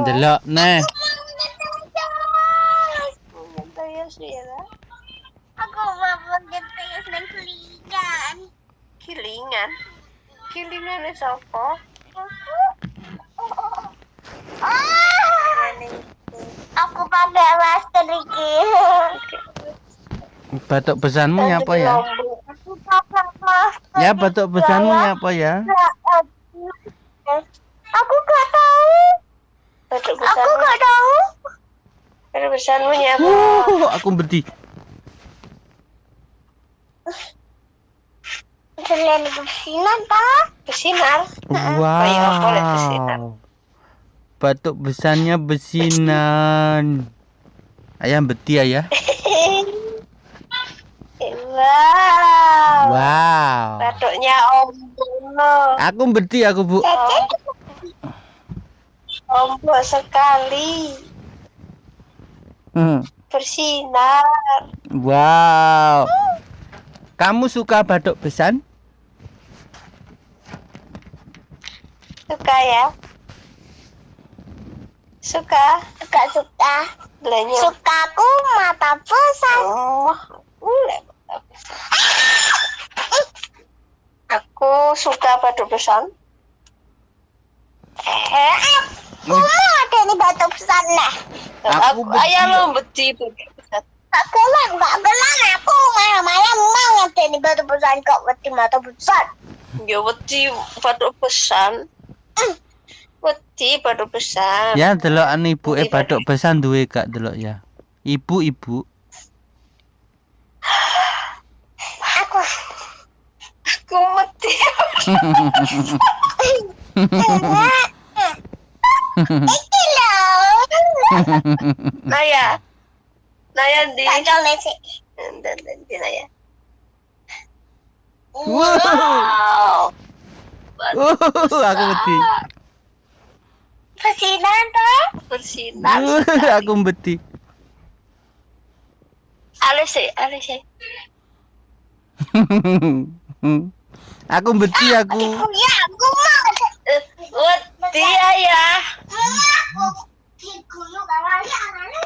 Delok neh. Aku mau ngetayus nang kelingan. Kilingan. Kilingan sapa? Aku pakai masker iki. Batuk pesanmu nyapa ya? Aku pakai masker. Ya, batuk pesanmu nyapa ya? Aku gak tahu. Batuk Aku pesanmu. gak tahu. Batuk pesanmu nyapa? Aku berdiri. Selain bersinar, Pak. Bersinar. Kayak apa lek bersinar? Wow. Batuk besarnya besinan. Ayam beti ya? Wow. Wow. Batuknya ombo. Aku beti aku, Bu. Ombo sekali. Bersinar. Wow. Kamu suka batuk besan? Suka ya? Suka? Suka. Belanja. Sukaku mata pesan. Mata pesan. Aku suka batuk pesan. Aku mau ada nih batu pesan lah. Aku Ayah lo beti batuk pesan. Gak gelang. Aku malam-malam mau ada nih batu pesan kok beti mata pesan. Ya beti batuk pesan. Beti batuk pesan. Ya, delokan ibu batuk besan duwe gak delok ya. Ibu. Aku Beti. iki loh. Naya di. Tak colek sih. Dan Naya. Wow. Aku beti. Bersinar tuh. Bersinar. Aku beti. Alise. Aku beti aku. Ya, aku mau. Beti ya. Aku di gunung kali anaknya.